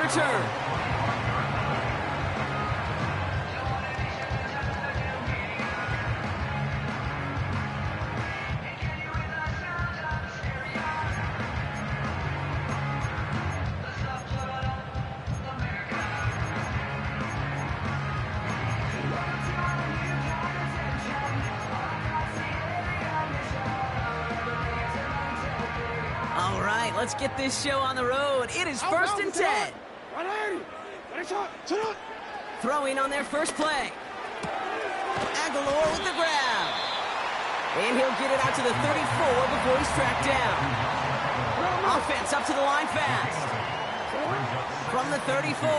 return. All right, let's get this show on the road. It is 1st and 10. Throwing on their first play. Aguilar with the grab. And he'll get it out to the 34 before he's tracked down. Offense up to the line fast. From the 34.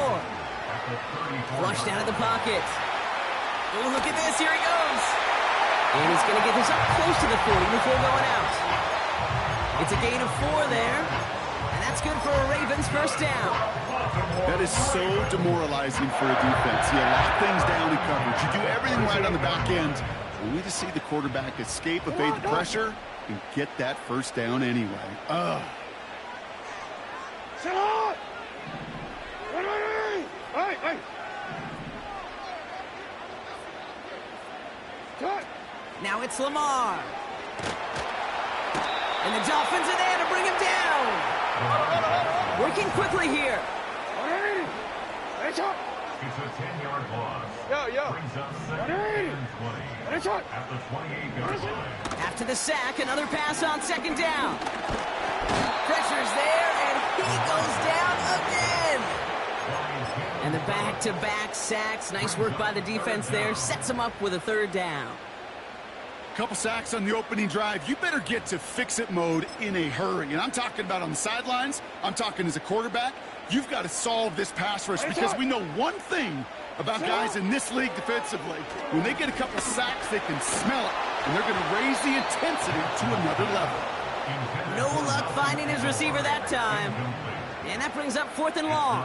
Flush down at the pocket. Oh, look at this. Here he goes. And he's going to get this up close to the 40 before going out. It's a gain of 4 there. And that's good for a Ravens first down. That is so demoralizing for a defense. You lock things down in coverage. You do everything right on the back end. Only to see the quarterback escape, evade the pressure, and get that first down anyway. Ugh. Now it's Lamar. And the Dolphins are there to bring him down. Working quickly here. It's a 10-yard loss. Brings up 2nd and 20 at the 28-yard line. After the sack, another pass on 2nd down. Pressure's there, and he goes down again. And the back-to-back sacks. Nice work by the defense there. Sets him up with a 3rd down. Couple sacks on the opening drive. You better get to fix-it mode in a hurry. And I'm talking about on the sidelines. I'm talking as a quarterback. You've got to solve this pass rush because we know one thing about guys in this league defensively. When they get a couple sacks, they can smell it, and they're going to raise the intensity to another level. No luck finding his receiver that time. And that brings up 4th and long.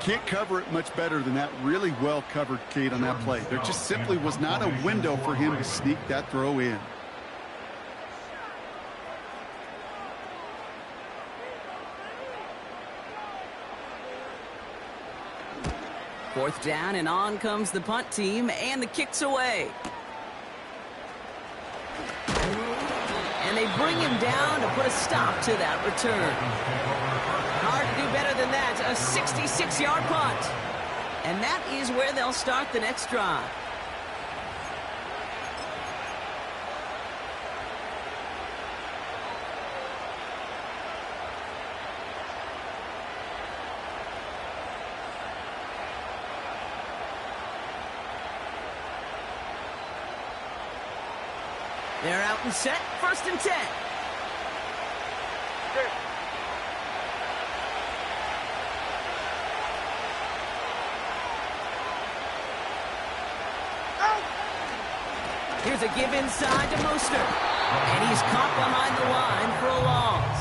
Can't cover it much better than that really well-covered Cade on that play. There just simply was not a window for him to sneak that throw in. Fourth down, and on comes the punt team, and the kick's away. And they bring him down to put a stop to that return. Hard to do better than that. A 66-yard punt. And that is where they'll start the next drive. They're out and set. 1st and 10. Here's a give inside to Mostert. And he's caught behind the line for a loss.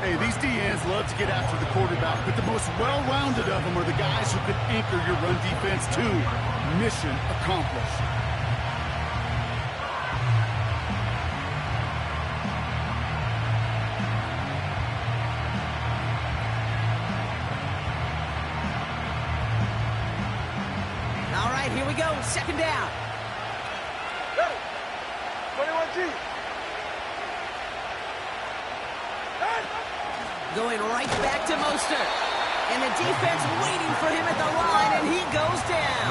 Hey, these DNs love to get after the quarterback, but the most well-rounded of them are the guys who can anchor your run defense too. Mission accomplished. All right, here we go. 2nd down. 21G. Going right back to Mostert. And the defense waiting for him at the line, and he goes down.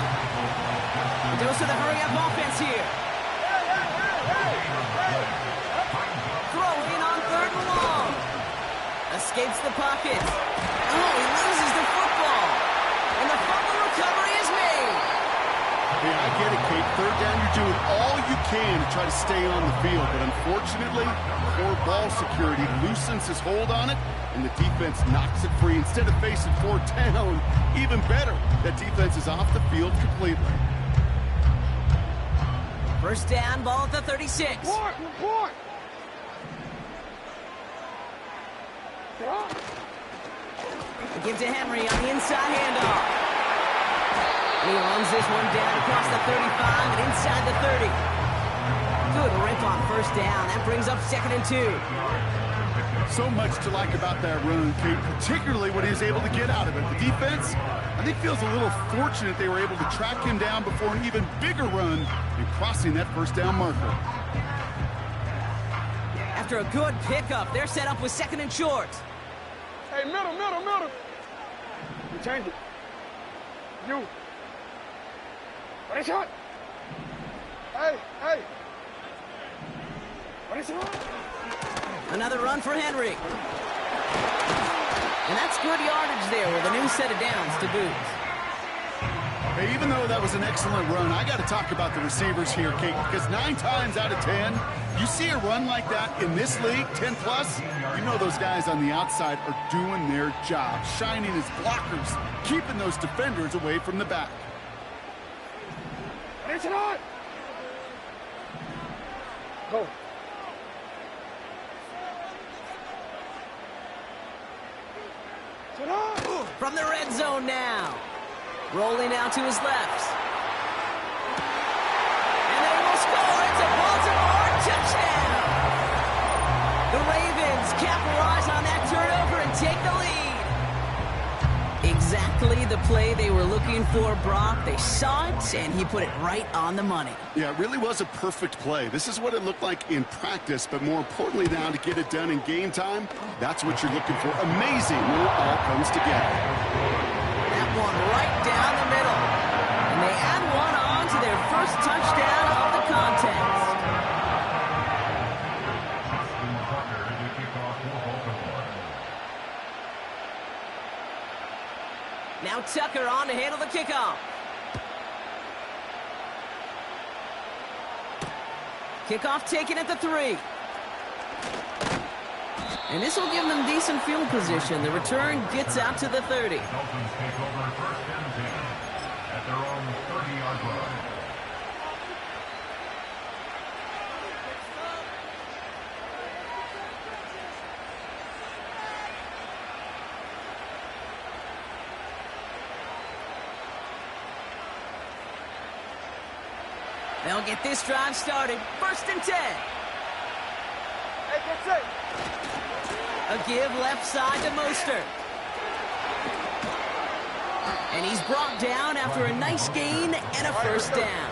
Goes to the hurry-up offense here. Throwing on 3rd and long. Escapes the pocket. Oh, he loses the football. And the fumble recovery is made. Yeah, I get it, Kate. 3rd down, you're doing all you can to try to stay on the field. But unfortunately, poor ball security loosens his hold on it, and the defense knocks it free. Instead of facing 4th down, even better, that defense is off the field completely. 1st down, ball at the 36. Report. Give to Henry on the inside handoff. And he runs this one down across the 35 and inside the 30. Good rip on 1st down. That brings up 2nd and 2. So much to like about that run, Kate, particularly when he was able to get out of it. The defense, I think, feels a little fortunate they were able to track him down before an even bigger run and crossing that first down marker. After a good pickup, they're set up with 2nd and short. Hey, middle. You change it. You. What is shot? Hey. What is shot? Another run for Henry. And that's good yardage there with a new set of downs to boot. Hey, even though that was an excellent run, I got to talk about the receivers here, Kate, because 9 times out of 10, you see a run like that in this league, 10 plus, you know those guys on the outside are doing their job, shining as blockers, keeping those defenders away from the back. Go. From the red zone now. Rolling out to his left. And they will score. It's a Baltimore touchdown. The Ravens capitalize on that turnover and take the lead. Exactly the play they were looking for, Brock. They saw it, and he put it right on the money. Yeah, it really was a perfect play. This is what it looked like in practice, but more importantly now to get it done in game time, that's what you're looking for. Amazing when it all comes together. That one right down the middle. And they add one on to their first touchdown of the contest. Now Tucker on to handle the kickoff. Kickoff taken at the 3. And this will give them decent field position. The return gets out to the 30. Dolphins take over 1st and 10 at their own 30-yard line. They'll get this drive started. 1st and 10. Hey, get set. A give left side to Mostert. And he's brought down after a nice gain and a first down.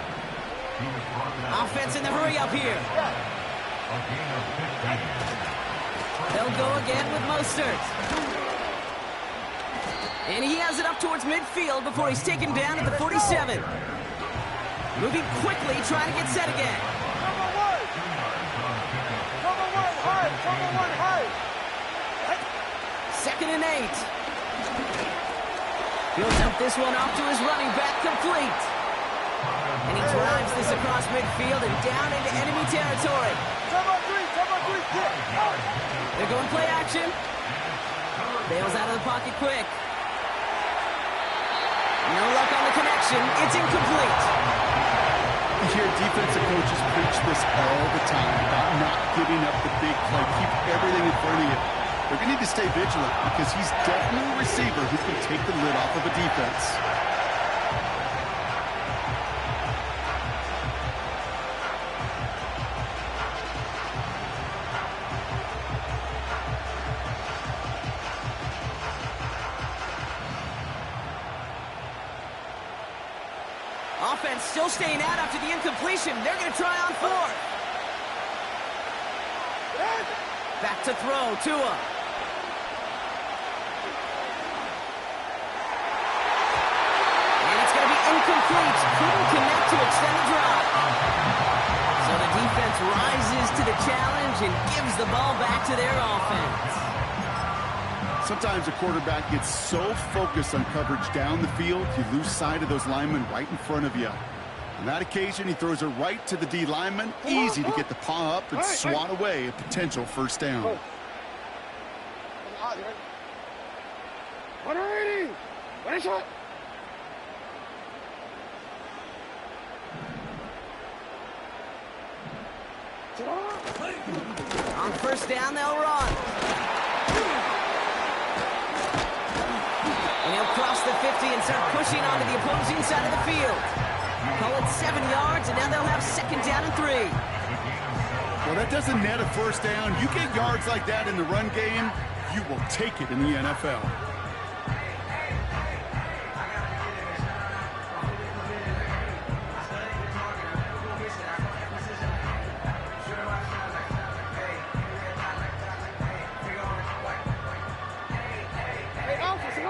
Offense in the hurry up here. They'll go again with Mostert. And he has it up towards midfield before he's taken down at the 47. Moving quickly, trying to get set again. Cover one high. 2nd and 8. He'll dump this one off to his running back, complete. And he drives this across midfield and down into enemy territory. Cover three, quick. They're going play action. Bails out of the pocket quick. No luck on the connection. It's incomplete. You hear defensive coaches preach this all the time about not giving up the big play. Keep everything in front of you. They're going to need to stay vigilant because he's definitely a receiver who can take the lid off of a defense. Offense still staying out after the incompletion. They're going to try on 4th. Back to throw, Tua. And it's going to be incomplete. Couldn't connect to extend the drive. So the defense rises to the challenge and gives the ball back to their offense. Sometimes a quarterback gets so focused on coverage down the field, you lose sight of those linemen right in front of you. On that occasion, he throws it right to the D lineman. Easy to get the paw up and swat away a potential first down. 180. One shot. On first down, they'll run. And he'll cross the 50 and start pushing onto the opposing side of the field. Call it 7 yards, and now they'll have 2nd down and 3. Well, that doesn't net a first down. You get yards like that in the run game, you will take it in the NFL.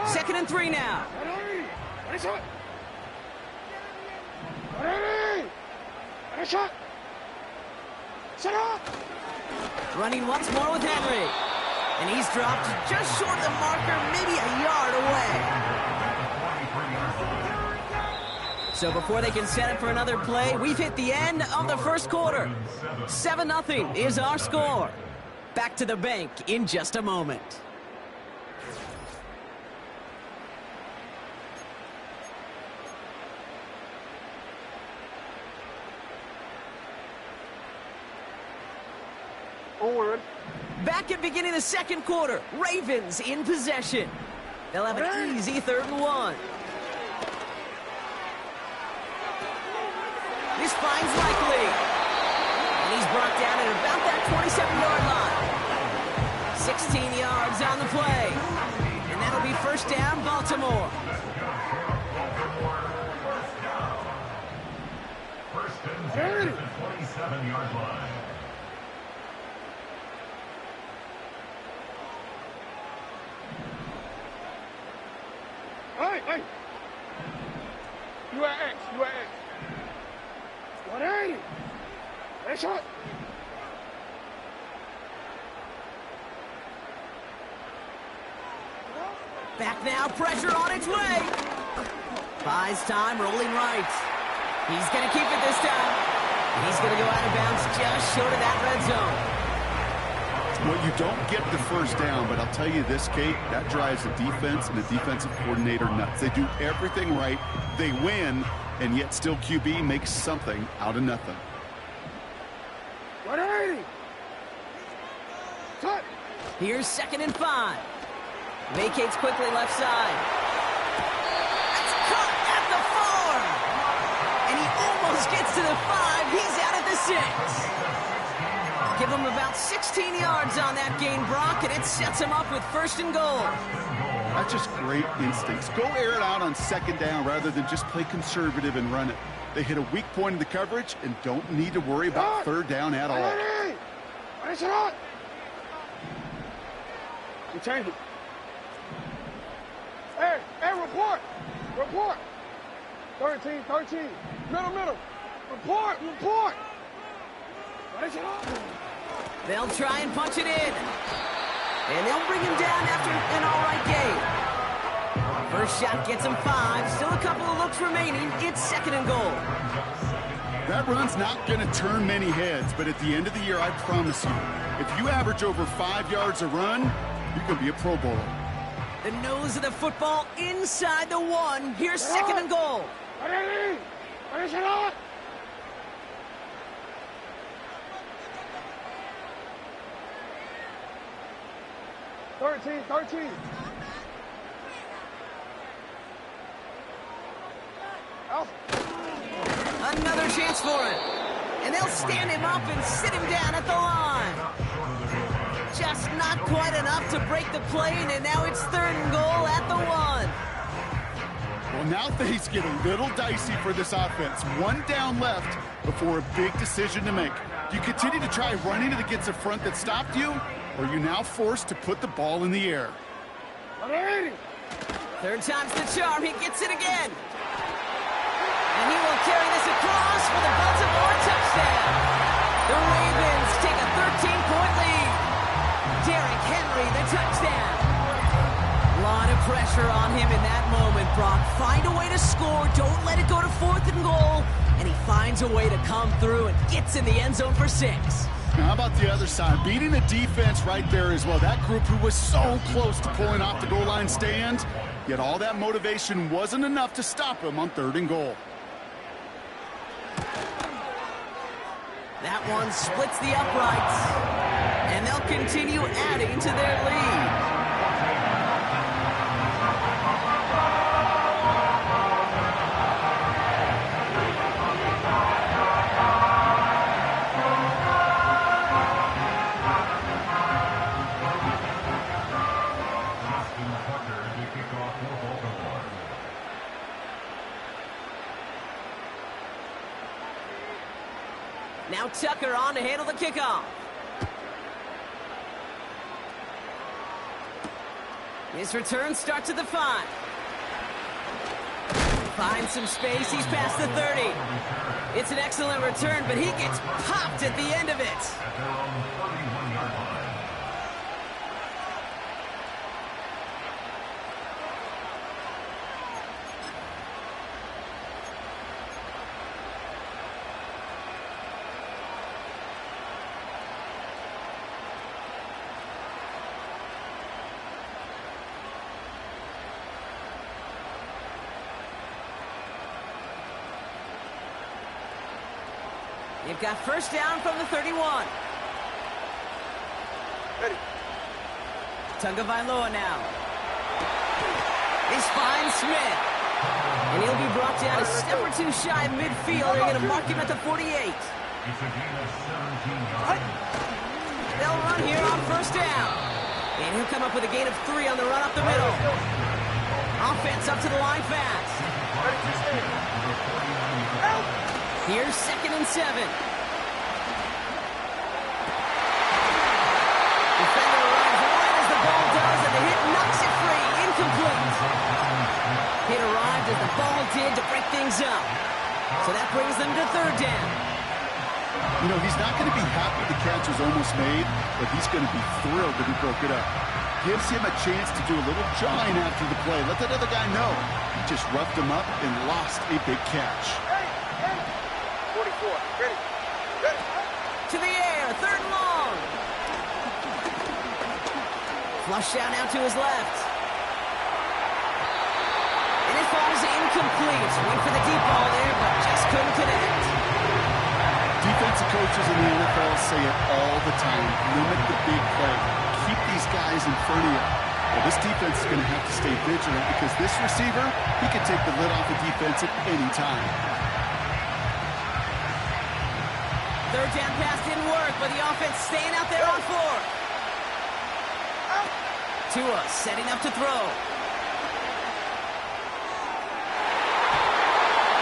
Second and 3 now. Running once more with Henry. And he's dropped just short of the marker, maybe a yard away. So before they can set it for another play, we've hit the end of the first quarter. 7-0 is our score. Back to the bank in just a moment. Onward. Back at beginning of the second quarter, Ravens in possession. They'll have an easy 3rd and 1. This finds Likely. And he's brought down at about that 27-yard line. 16 yards on the play. And that'll be first down, Baltimore. First and 10 at the 27-yard line. Hey! You at X. 180. Headshot. Back now, pressure on its way. Buys time, rolling right. He's going to keep it this time. He's going to go out of bounds just short of that red zone. Well, you don't get the first down, but I'll tell you this, Kate, that drives the defense and the defensive coordinator nuts. They do everything right. They win, and yet still QB makes something out of nothing. 180. Cut. Here's 2nd and 5. Vacates quickly left side. That's caught at the 4. And he almost gets to the 5. He's out at the 6. Give him about 16 yards on that gain, Brock, and it sets him up with 1st and goal. That's just great instincts. Go air it out on 2nd down rather than just play conservative and run it. They hit a weak point in the coverage and don't need to worry about 3rd down at all. You change it. Hey, report. 13. Middle. Report. They'll try and punch it in. And they'll bring him down after an all-right gain. First shot gets him 5. Still a couple of looks remaining. It's 2nd and goal. That run's not going to turn many heads, but at the end of the year, I promise you, if you average over 5 yards a run, you're going to be a Pro Bowler. The nose of the football inside the 1. Here's 2nd and goal. 13. Another chance for it. And they'll stand him up and sit him down at the line. Just not quite enough to break the plane, and now it's 3rd and goal at the 1. Well, now things get a little dicey for this offense. 1 down left before a big decision to make. Do you continue to try running it against a front that stopped you, or are you now forced to put the ball in the air? 180. 3rd time's the charm. He gets it again. And he will carry this across for the Baltimore touchdown. The Ravens take a 13-point lead. Derrick Henry, the touchdown. A lot of pressure on him in that moment, Brock. Find a way to score. Don't let it go to 4th and goal. And he finds a way to come through and gets in the end zone for 6. Now, how about the other side? Beating a defense right there as well. That group who was so close to pulling off the goal line stand, yet all that motivation wasn't enough to stop him on 3rd and goal. That one splits the uprights, and they'll continue adding to their lead. Now Tucker on to handle the kickoff. His return starts at the 5. Finds some space. He's past the 30. It's an excellent return, but he gets popped at the end of it. At their own 31-yard line. You've got first down from the 31. Ready. Tagovailoa now. He finds Smith. And he'll be brought down a step or two shy of midfield. They're going to mark him at the 48. It's a gain of 17 yards. They'll run here on first down. And he'll come up with a gain of 3 on the run up the middle. Offense up to the line fast. Here's 2nd and 7. Defender arrives right as the ball does, and the hit knocks it free. Incomplete. Hit arrived as the ball did to break things up. So that brings them to 3rd down. You know, he's not going to be happy the catch was almost made, but he's going to be thrilled that he broke it up. Gives him a chance to do a little jawing after the play. Let that other guy know. He just roughed him up and lost a big catch. 44. Ready. Ready. To the air, 3rd and long. Flush out now to his left. And it falls incomplete. Went for the deep ball there, but just couldn't connect. Defensive coaches in the NFL say it all the time. Limit the big play. Keep these guys in front of you. Well, this defense is going to have to stay vigilant because this receiver, he can take the lid off the defense at any time. 3rd down pass didn't work, but the offense staying out there on 4th. Tua setting up to throw.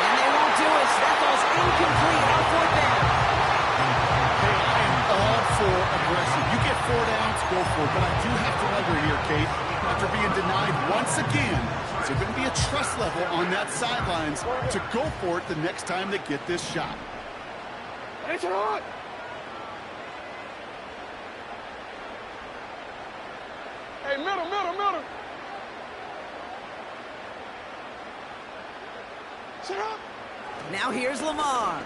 And they won't do it, so that ball's incomplete on 4th down. Hey, I am all for aggressive. You get 4 downs, go for it. But I do have to wonder here, Kate, after being denied once again, is there going to be a trust level on that sidelines to go for it the next time they get this shot? It's on. Hey, middle. Sit up. Now here's Lamar.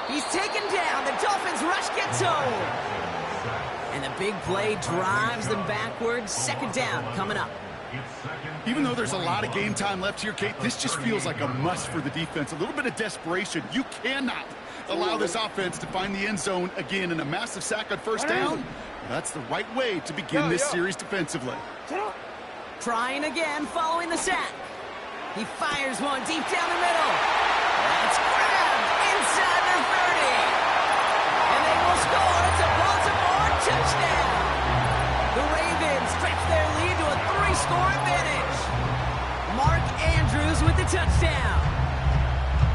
He's taken down. The Dolphins rush gets home. And the big play drives them backwards. 2nd down coming up. Even though there's a lot of game time left here, Kate, this just feels like a must for the defense. A little bit of desperation. You cannot allow this offense to find the end zone again, and a massive sack on first down. That's the right way to begin this series defensively. Trying again following the sack. He fires one deep down the middle. That's grabbed inside the 30. And they will score. It's a Baltimore touchdown. The Ravens stretch their lead to a 3-score advantage. Mark Andrews with the touchdown.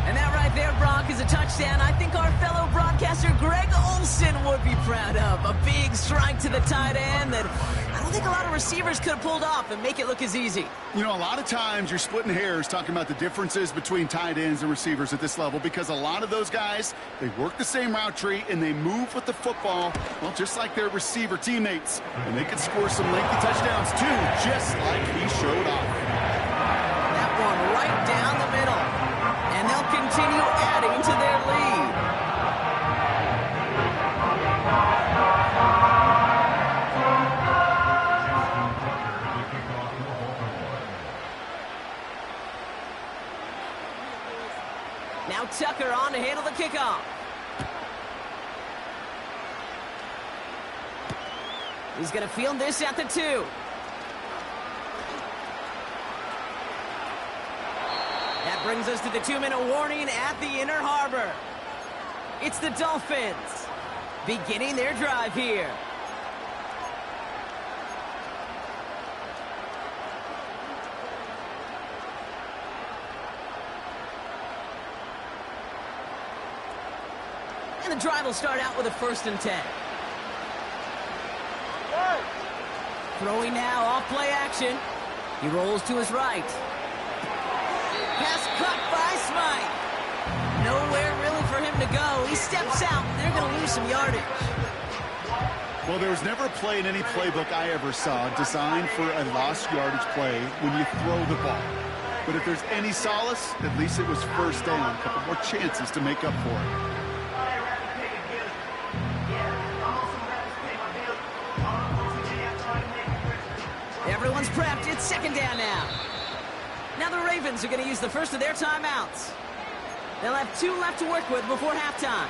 And that right there, Brock, is a touchdown I think our fellow broadcaster Greg Olsen would be proud of. A big strike to the tight end that I don't think a lot of receivers could have pulled off and make it look as easy. You know, a lot of times you're splitting hairs talking about the differences between tight ends and receivers at this level because a lot of those guys, they work the same route tree and they move with the football, well, just like their receiver teammates. And they can score some lengthy touchdowns too, just like he showed off. That one right down the middle. And they'll continue adding to their lead. Now Tucker on to handle the kickoff. He's going to field this at the 2. That brings us to the 2-minute warning at the Inner Harbor. It's the Dolphins beginning their drive here. And the drive will start out with a 1st and 10. Throwing now, off play action. He rolls to his right. Pass caught by Smythe. Nowhere really for him to go. He steps out, and they're going to lose some yardage. Well, there was never a play in any playbook I ever saw designed for a lost yardage play when you throw the ball. But if there's any solace, at least it was 1st down. A couple more chances to make up for it. Everyone's prepped. It's 2nd down now. Now the Ravens are going to use the first of their timeouts. They'll have 2 left to work with before halftime.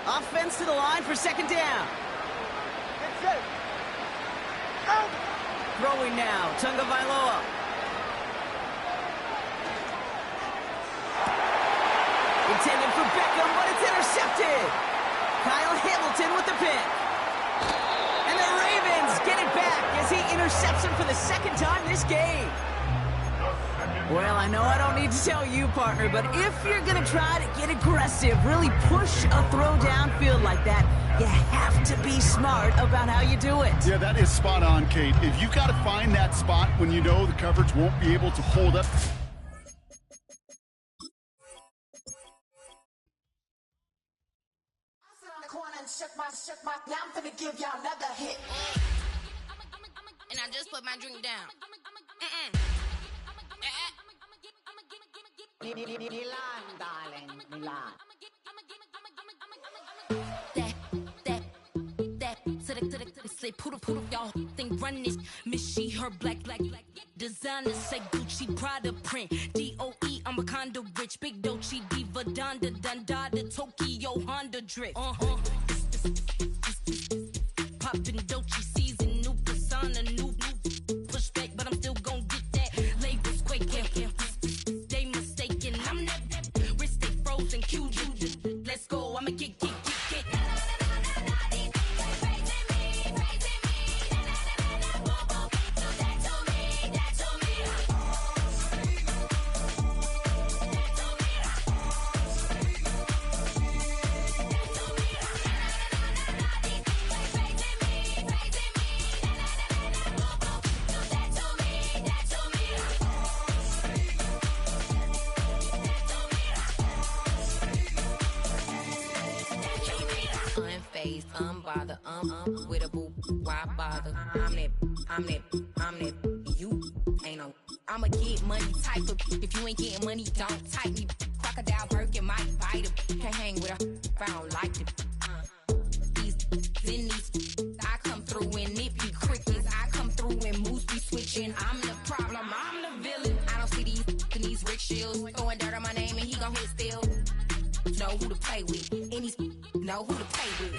Offense to the line for 2nd down. Throwing now, Tunga Vailoa. Intended for Beckham, but it's intercepted. Kyle Hamilton with the pick. And the Ravens get it back as he intercepts him for the 2nd time this game. Well, I know I don't need to tell you, partner, but if you're going to try to get aggressive, really push a throw downfield like that, you have to be smart about how you do it. Yeah, that is spot on, Kate. If you've got to find that spot when you know the coverage won't be able to hold up. Now I'm gonna give y'all another hit. And I just put my drink down. Milan, darling, Milan. That, to the, say, poodle, y'all think run this. Miss she, her black, designers say Gucci, Prada print. DOE, I'm a condo rich. Big Dolce, Diva, Donda, the Tokyo, Honda drip. Poppin' Dolce season, new persona, new pushback, but I'm still gon' get that. Labels quaking, they mistaken. I'm that wrist stay frozen, cute. Let's go, I'ma get. Unfazed, unbothered, with a boo, why bother? I'm that, you ain't no. I'm a get money type of, if you ain't getting money, don't type me. Crocodile Birkin might bite him. Can't hang with her if I don't like it. These, I come through and it be crickets. I come through and moves be switching. I'm the problem, I'm the villain. I don't see these rickshaws throwing dirt on my name and he gon' hit still. Know who to play with, and he's know who to play with.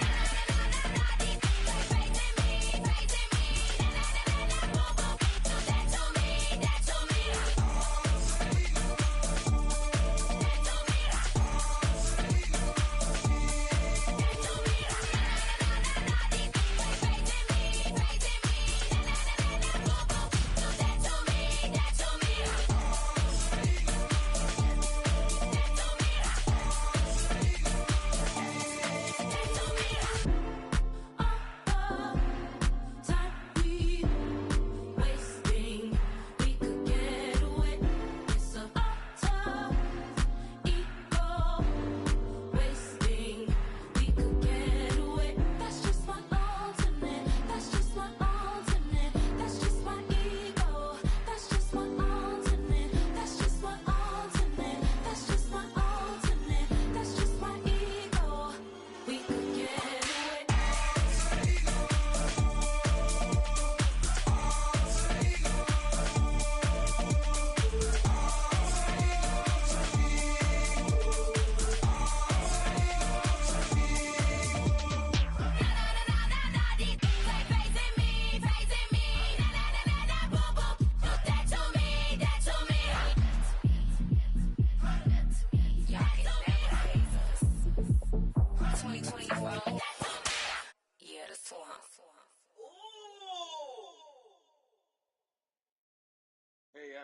Hey,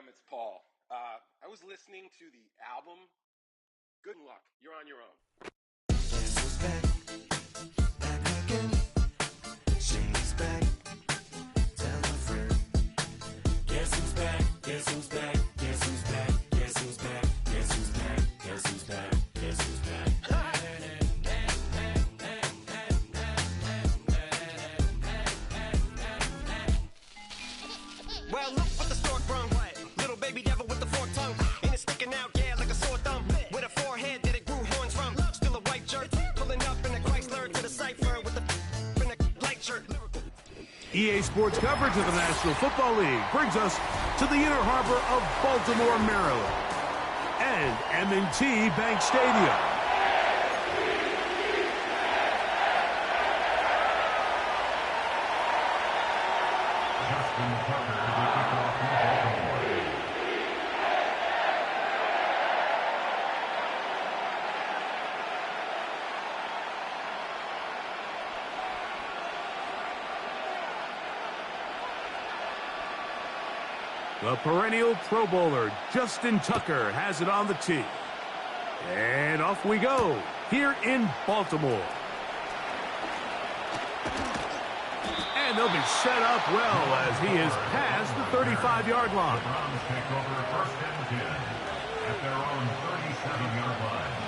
it's Paul. I was listening to the album. Good luck. You're on your own. Guess who's back? Back again. She's back. Tell a friend. Guess who's back? Guess who's back? Guess who's back? Guess who's back? Guess who's back? Guess who's back? Guess who's back? Well, look what the stork brung. Little baby devil with the forked tongue. And it's sticking out, yeah, like a sore thumb. With a forehead that it grew horns from. Still a white jerk. Pulling up in a Chrysler to the cipher with the in a light shirt. EA Sports coverage of the National Football League brings us to the inner harbor of Baltimore, Maryland, and M&T Bank Stadium. Justin Tucker, the kickoff from Baltimore. The perennial Pro Bowler, Justin Tucker, has it on the tee. And off we go, here in Baltimore. And they'll be set up well as he is past the 35-yard line. The Browns take over first and 10 at their own 37-yard line.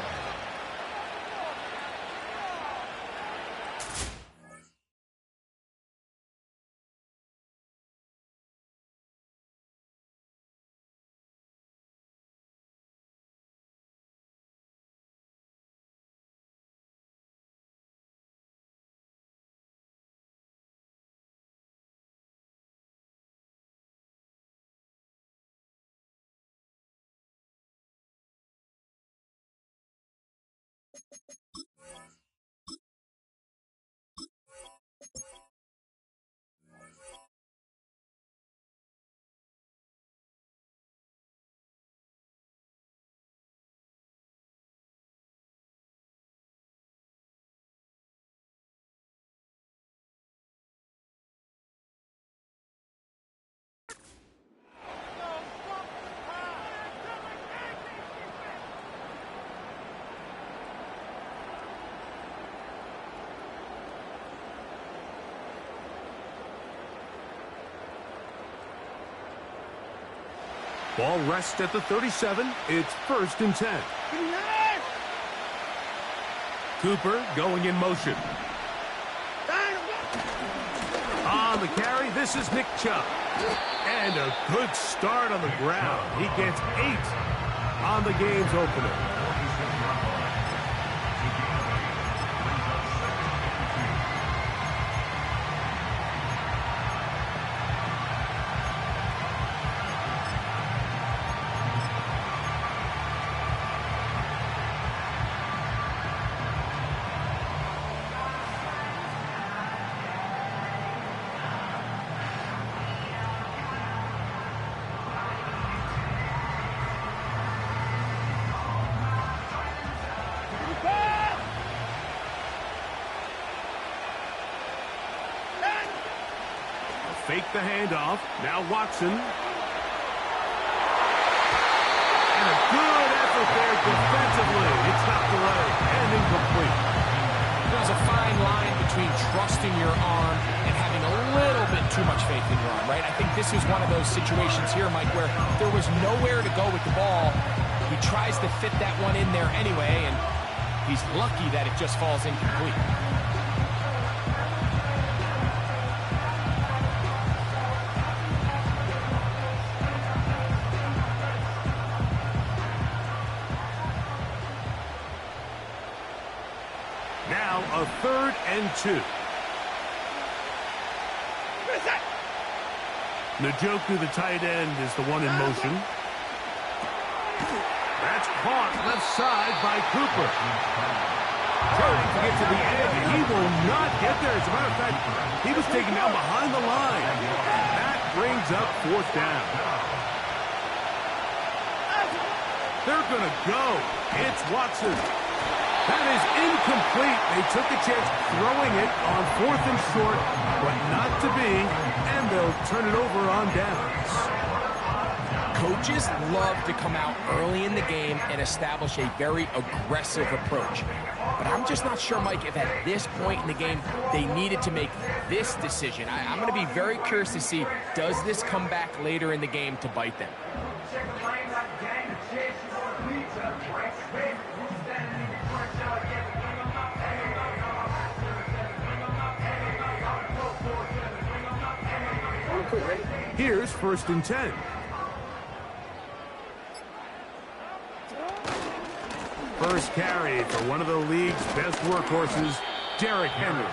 Ball rests at the 37. It's first and 10. Cooper going in motion. On the carry, this is Nick Chubb. And a good start on the ground. He gets 8 on the game's opener. Fake the handoff. Now Watson. And a good effort there defensively. It's knocked away and incomplete. There's a fine line between trusting your arm and having a little bit too much faith in your arm, right? I think this is one of those situations here, Mike, where there was nowhere to go with the ball. He tries to fit that one in there anyway, and he's lucky that it just falls incomplete. Now a 3rd and 2. Njoku, the tight end, is the one in motion. That's caught left side by Cooper. Trying to get to the edge, and he will not get there. As a matter of fact, he was taken down behind the line. That brings up 4th down. They're going to go. It's Watson. That is incomplete. They took a chance throwing it on 4th and short, but not to be, and they'll turn it over on downs. Coaches love to come out early in the game and establish a very aggressive approach. But I'm just not sure, Mike, if at this point in the game they needed to make this decision. I'm going to be very curious to see, does this come back later in the game to bite them? Here's 1st and 10. First carry for one of the league's best workhorses, Derrick Henry.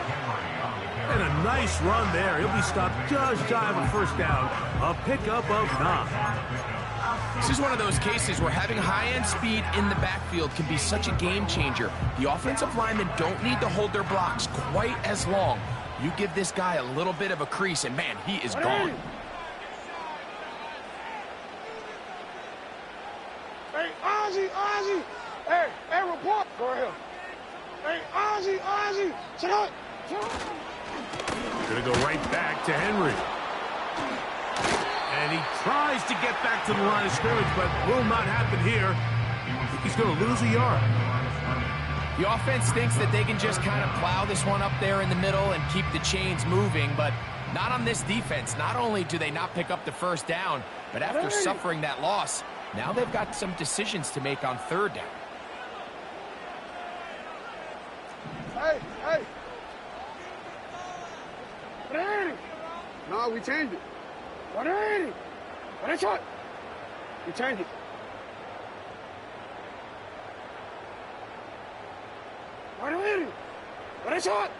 And a nice run there. He'll be stopped just shy of a 1st down. A pickup of 9. This is one of those cases where having high-end speed in the backfield can be such a game changer. The offensive linemen don't need to hold their blocks quite as long. You give this guy a little bit of a crease, and man, he is gone. Hey, Ozzie! Hey, report! Go ahead. Hey, Ozzie! Sit up! Gonna go right back to Henry. And he tries to get back to the line of scrimmage, but will not happen here. I think he's gonna lose a yard. The offense thinks that they can just kind of plow this one up there in the middle and keep the chains moving, but not on this defense. Not only do they not pick up the 1st down, but after suffering that loss, now they've got some decisions to make on 3rd down. Hey! No, we changed it. What a shot! We changed it. What a shot!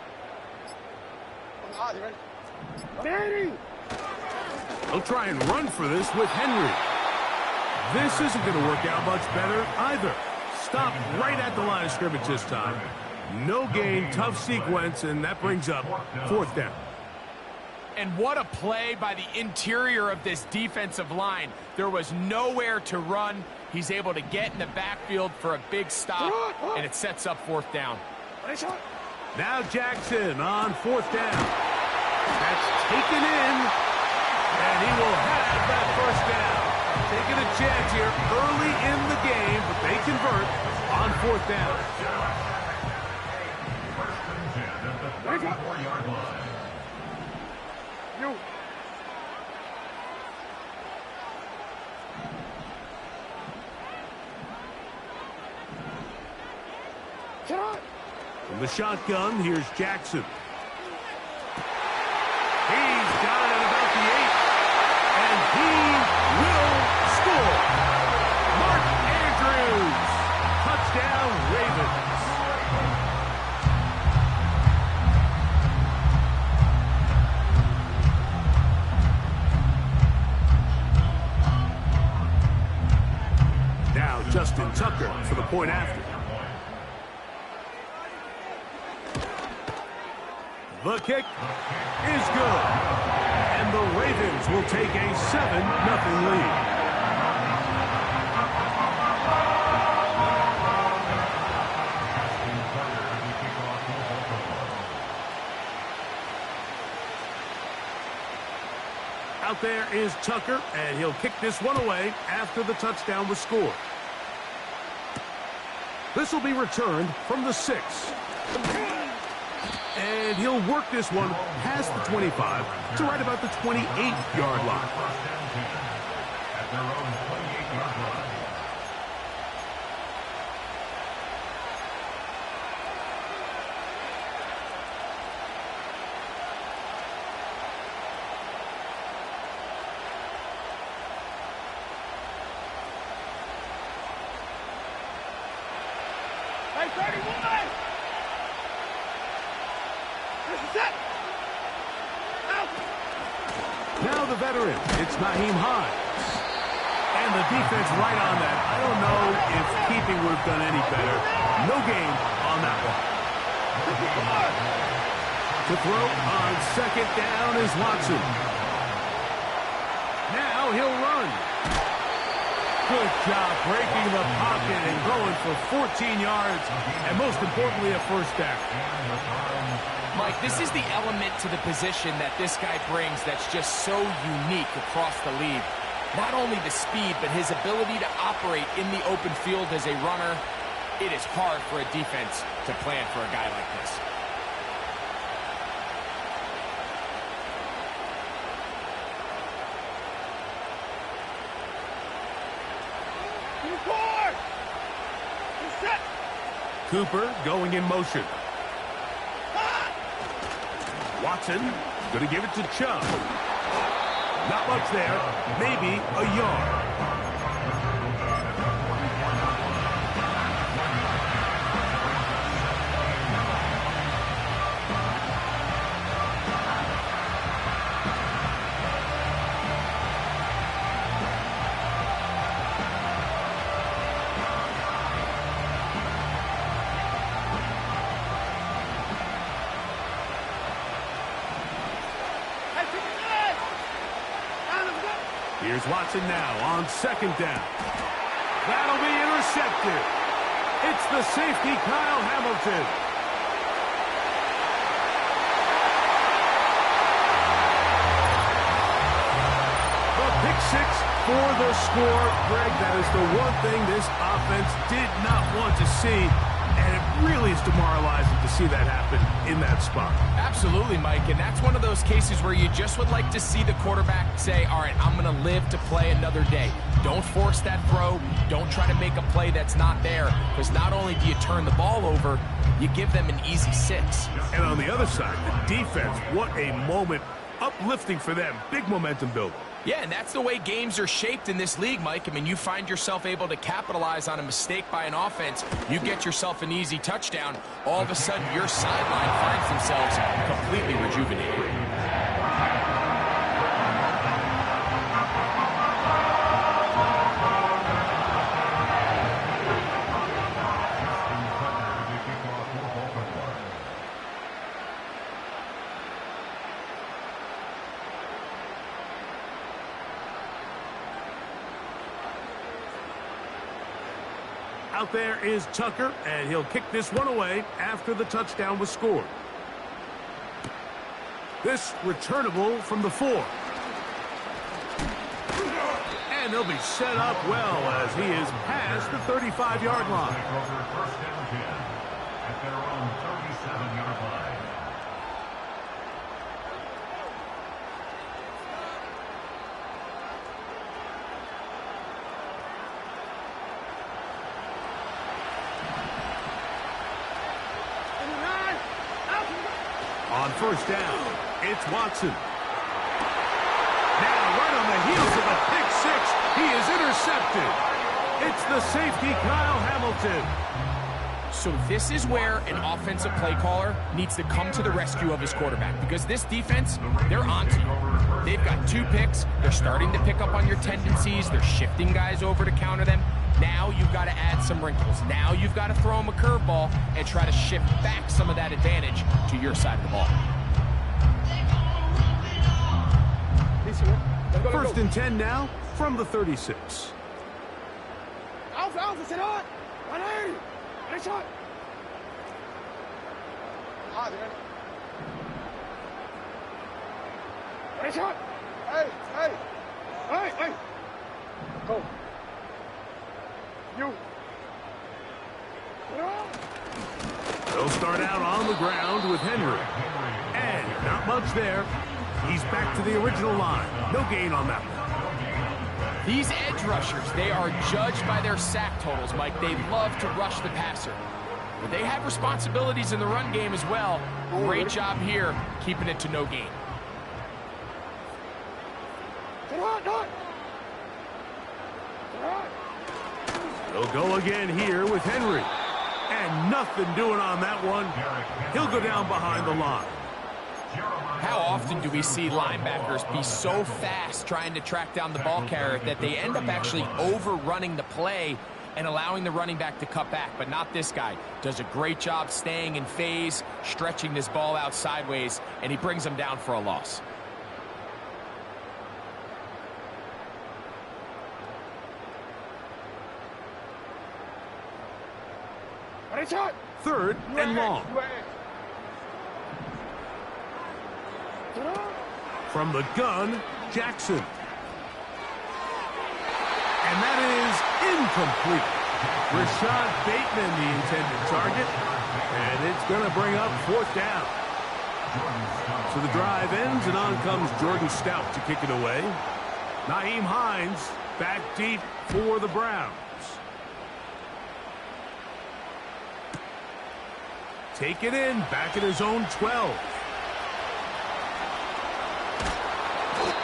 Ready? They'll try and run for this with Henry. This isn't going to work out much better either. Stop right at the line of scrimmage this time. No gain, tough sequence, and that brings up 4th down. And what a play by the interior of this defensive line. There was nowhere to run. He's able to get in the backfield for a big stop, and it sets up 4th down. Now Jackson on 4th down. That's taken in, and he will have that 1st down. Taking a chance here early in the game, but they convert on 4th down. From the shotgun, here's Jackson. He's got it at about the 8, and he will score. Mark Andrews, touchdown Ravens. Now Justin Tucker for the point after. The kick is good, and the Ravens will take a 7-0 lead. Out there is Tucker, and he'll kick this one away after the touchdown was scored. This will be returned from the 6. And he'll work this one past the 25 to right about the 28-yard line. At their own 28-yard line. Hey, 31! Now the veteran, it's Nyheim Hines. And the defense right on that. I don't know if keeping would have done any better. No gain on that one. To throw on 2nd down is Watson. Now he'll run. Good job breaking the pocket and going for 14 yards, and most importantly, a first down. Mike, this is the element to the position that this guy brings that's just so unique across the league. Not only the speed, but his ability to operate in the open field as a runner. It is hard for a defense to plan for a guy like this. Cooper going in motion. Watson going to give it to Chubb. Not much there, maybe a yard. Here's Watson now on second down. That'll be intercepted. It's the safety, Kyle Hamilton. The pick six for the score. Greg, that is the one thing this offense did not want to see. And it really is demoralizing to see that happen in that spot. Absolutely, Mike, and that's one of those cases where you just would like to see the quarterback say, all right, I'm going to live to play another day. Don't force that throw. Don't try to make a play that's not there, because not only do you turn the ball over, you give them an easy 6. And on the other side, the defense, what a moment. Uplifting for them. Big momentum builder. Yeah, and that's the way games are shaped in this league, Mike. I mean, you find yourself able to capitalize on a mistake by an offense. You get yourself an easy touchdown. All of a sudden, your sideline finds themselves completely rejuvenated. Out there is Tucker, and he'll kick this one away after the touchdown was scored. This returnable from the 4. And they'll be set up well as he is past the 35-yard line. First down 10 at their own 37-yard line. On first down, it's Watson. Now, right on the heels of a pick 6, he is intercepted. It's the safety, Kyle Hamilton. So this is where an offensive play caller needs to come to the rescue of his quarterback, because this defense, they're onto you. They've got 2 picks. They're starting to pick up on your tendencies. They're shifting guys over to counter them. Now you've got to add some wrinkles. Now you've got to throw them a curveball and try to shift back some of that advantage to your side of the ball. First and 10 now from the 36. Alpha, sit on! 180! Nice shot! Nice shot! Hey! Go! You! They'll start out on the ground with Henry. And not much there. He's back to the original line. No gain on that one. These edge rushers, they are judged by their sack totals, Mike. They love to rush the passer. But they have responsibilities in the run game as well. Great job here, keeping it to no gain. They'll go again here with Henry. And nothing doing on that one. He'll go down behind the line. How often do we see linebackers be so fast trying to track down the ball carrier that they end up actually overrunning the play and allowing the running back to cut back? But not this guy. Does a great job staying in phase, stretching this ball out sideways, and he brings them down for a loss. 3rd and long. From the gun, Jackson. And that is incomplete. Rashad Bateman, the intended target. And it's going to bring up 4th down. So the drive ends, and on comes Jordan Stout to kick it away. Nyheim Hines back deep for the Browns. Take it in, back at his own 12.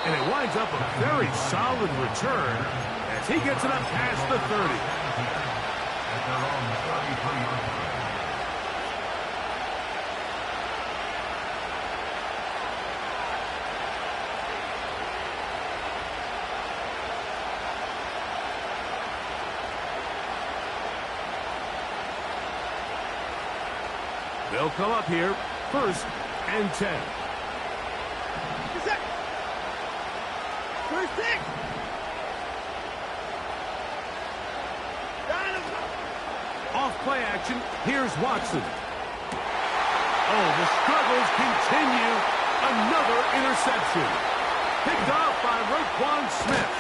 And it winds up a very solid return as he gets it up past the 30. They'll come up here, 1st and 10. First pick. Off play action, here's Watson. Oh, the struggles continue. Another interception. Picked off by Roquan Smith.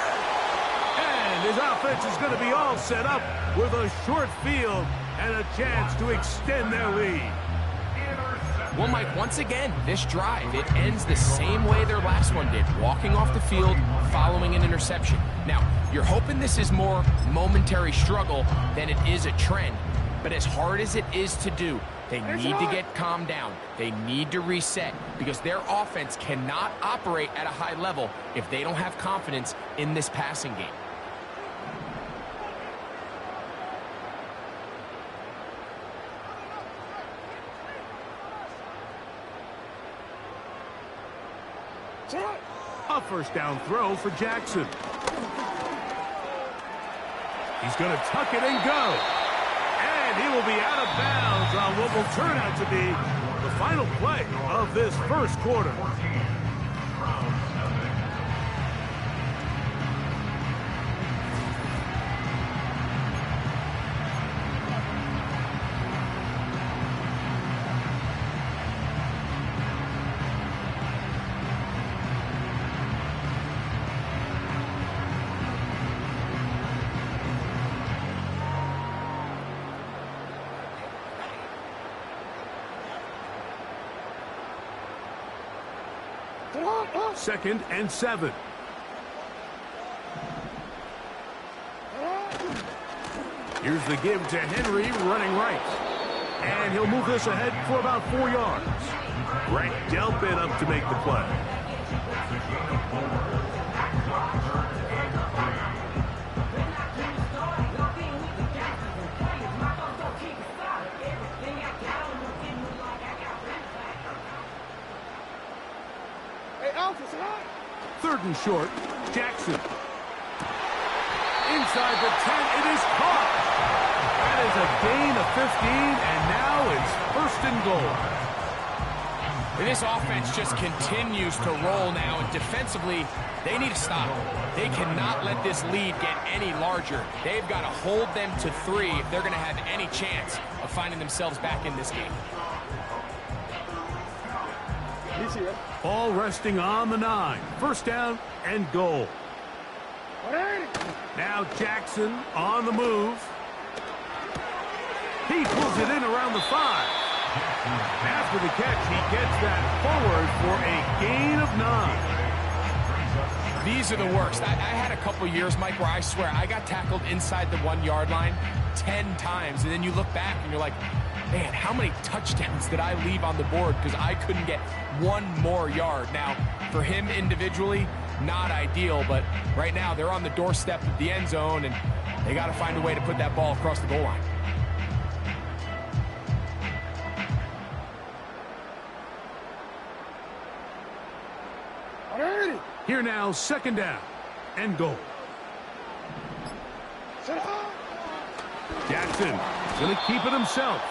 And his offense is going to be all set up with a short field and a chance to extend their lead. Well, Mike, once again, this drive, it ends the same way their last one did, walking off the field, following an interception. Now, you're hoping this is more momentary struggle than it is a trend, but as hard as it is to do, they need to get calmed down. They need to reset because their offense cannot operate at a high level if they don't have confidence in this passing game. A 1st down throw for Jackson. He's going to tuck it and go. And he will be out of bounds on what will turn out to be the final play of this 1st quarter. Second and 7. Here's the give to Henry running right. And he'll move this ahead for about 4 yards. Grant Delpit up to make the play. Third and short, Jackson. Inside the 10, it is caught. That is a gain of 15, and now it's 1st and goal. And this offense just continues to roll now, and defensively, they need to stop. They cannot let this lead get any larger. They've got to hold them to 3 if they're going to have any chance of finding themselves back in this game. Ball resting on the 9. 1st down and goal. Now Jackson on the move. He pulls it in around the 5. After the catch, he gets that forward for a gain of 9. These are the worst. I had a couple years, Mike, where I swear I got tackled inside the 1-yard line 10 times, and then you look back and you're like, man, how many touchdowns did I leave on the board because I couldn't get 1 more yard? Now, for him individually, not ideal, but right now they're on the doorstep of the end zone, and they got to find a way to put that ball across the goal line. Here now, 2nd down and goal. Jackson going to keep it himself.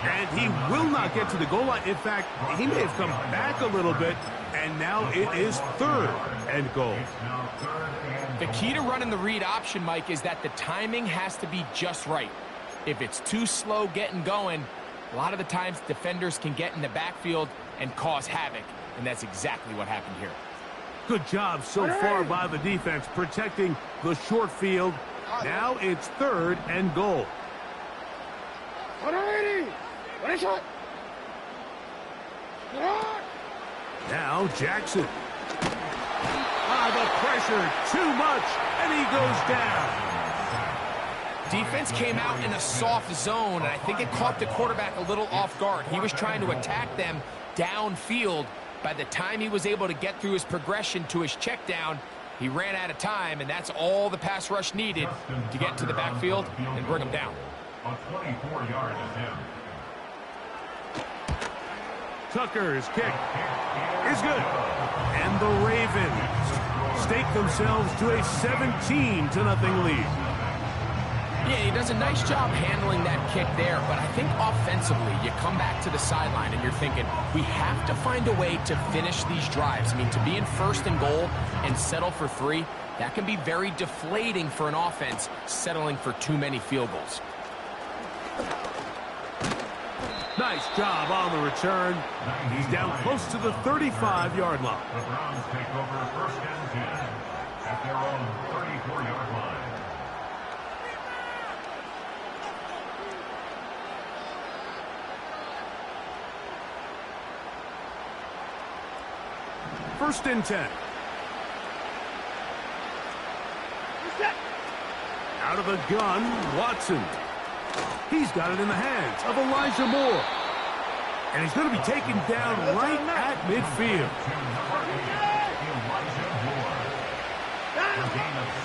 And he will not get to the goal line. In fact, he may have come back a little bit, and now it is 3rd and goal. The key to running the read option, Mike, is that the timing has to be just right. If it's too slow getting going, a lot of the times defenders can get in the backfield and cause havoc, and that's exactly what happened here. Good job so far by the defense protecting the short field. Now it's 3rd and goal. Now Jackson. The pressure, too much, and he goes down. Defense came out in a soft zone, and I think it caught the quarterback a little off guard. He was trying to attack them downfield. By the time he was able to get through his progression to his check down, he ran out of time, and that's all the pass rush needed to get to the backfield and bring him down. A 24-yard attempt. Tucker's kick is good. And the Ravens stake themselves to a 17-0 lead. Yeah, he does a nice job handling that kick there, but I think offensively, you come back to the sideline and you're thinking, we have to find a way to finish these drives. I mean, to be in 1st and goal and settle for 3, that can be very deflating for an offense settling for too many field goals. Nice job on the return. He's down close to the 35-yard line. The Browns take over 1st and 10 at their own 34-yard line. First and 10. Out of the gun, Watson. He's got it in the hands of Elijah Moore. And he's going to be taken down right at midfield.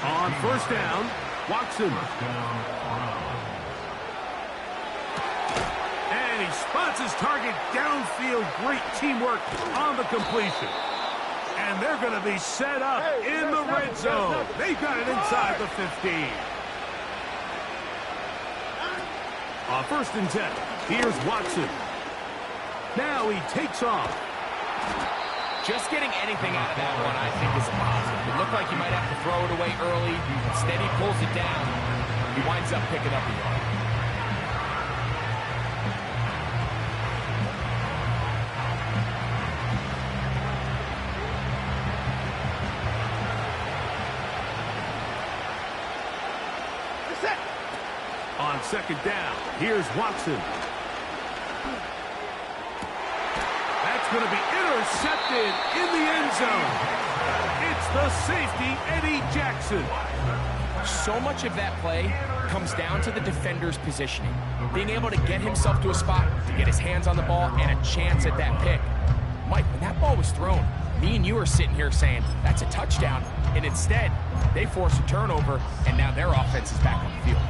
On 1st down, Watson. And he spots his target downfield. Great teamwork on the completion. And they're going to be set up in the red zone. They got it inside the 15. On 1st and 10, here's Watson. Now he takes off. Just getting anything out of that one, I think, is a positive. It looked like he might have to throw it away early. Instead, he pulls it down. He winds up picking up a yard. On 2nd down, here's Watson. That's going to be intercepted in the end zone. It's the safety, Eddie Jackson. So much of that play comes down to the defender's positioning. Being able to get himself to a spot, to get his hands on the ball, and a chance at that pick. Mike, when that ball was thrown, me and you are sitting here saying, that's a touchdown. And instead, they force a turnover, and now their offense is back on the field.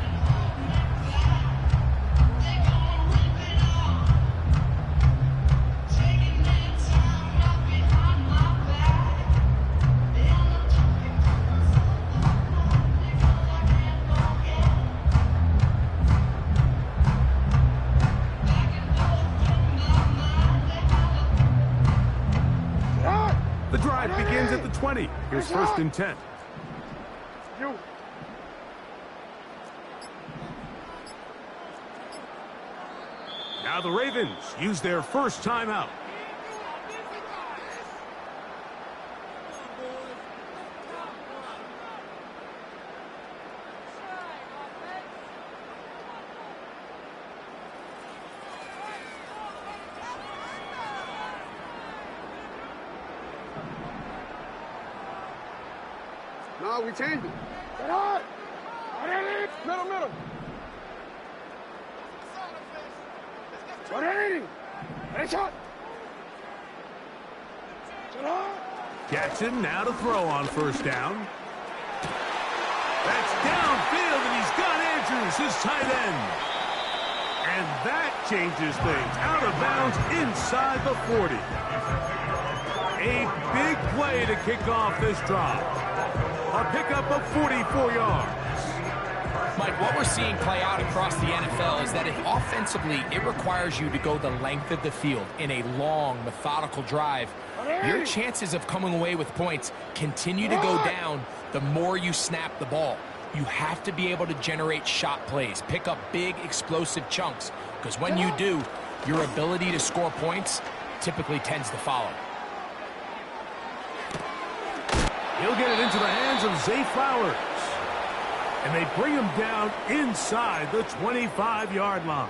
The drive begins at the 20. Here's 1st and 10. Now the Ravens use their first timeout. No, we changed it. Get on! Middle, middle. 180. Headshot. Jackson now to throw on 1st down. That's downfield, and he's got Andrews, his tight end. And that changes things. Out of bounds inside the 40. A big play to kick off this drive. A pickup of 44 yards. Mike, what we're seeing play out across the NFL is that offensively, it requires you to go the length of the field in a long, methodical drive. Your chances of coming away with points continue to go down the more you snap the ball. you have to be able to generate shot plays, pick up big, explosive chunks, because when you do, your ability to score points typically tends to follow. He'll get it into the hands of Zay Flowers. And they bring him down inside the 25-yard line.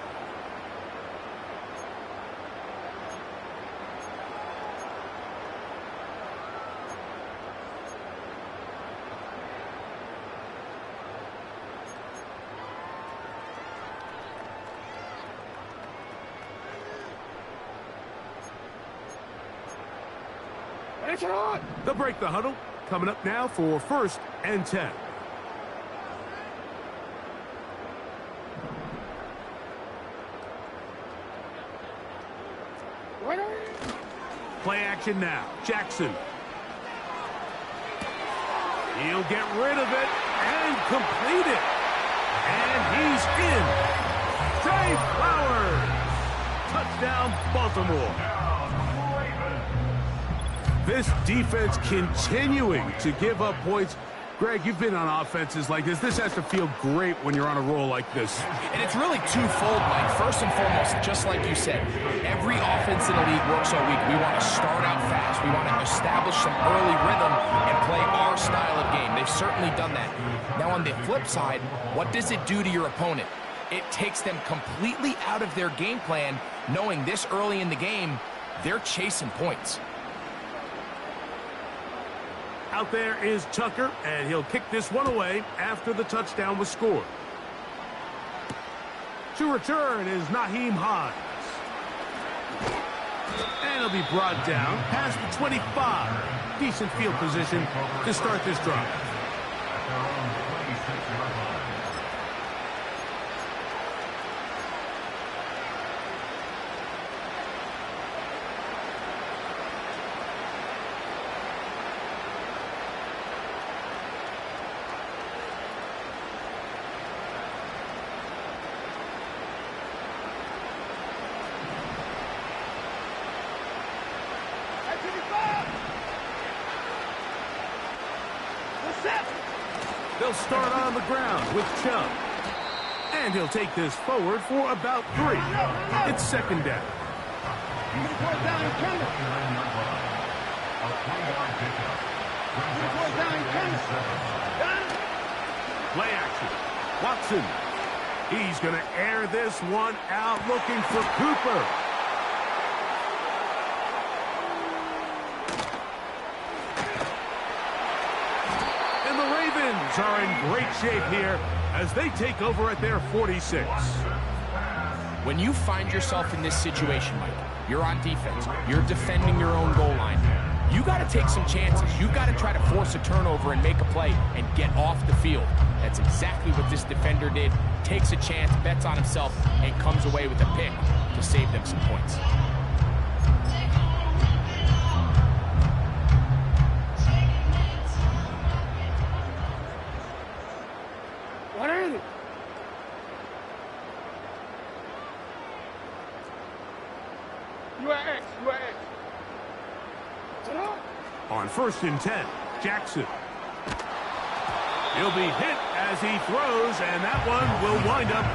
They'll break the huddle. Coming up now for 1st and 10. Play action now. Jackson. He'll get rid of it and complete it. And he's in. Zay Flowers. Touchdown, Baltimore. This defense continuing to give up points. Greg, you've been on offenses like this. This has to feel great when you're on a roll like this. And it's really twofold, Mike. First and foremost, just like you said, every offense in the league works all week. We want to start out fast. We want to establish some early rhythm and play our style of game. They've certainly done that. Now, on the flip side, what does it do to your opponent? It takes them completely out of their game plan, knowing this early in the game, they're chasing points. Out there is Tucker, and he'll kick this one away after the touchdown was scored. To return is Naheem Hines. And he'll be brought down past the 25. Decent field position to start this drive. They'll start on the ground with Chubb. And he'll take this forward for about 3. It's 2nd down. Play action. Watson. He's going to air this one out, looking for Cooper. Are in great shape here as they take over at their 46. When you find yourself in this situation, Mike, you're on defense, you're defending your own goal line, you got to take some chances. You got to try to force a turnover and make a play and get off the field. That's exactly what this defender did. Takes a chance, bets on himself, and comes away with a pick to save them some points. On 1st and 10, Jackson. He'll be hit as he throws, and that one will wind up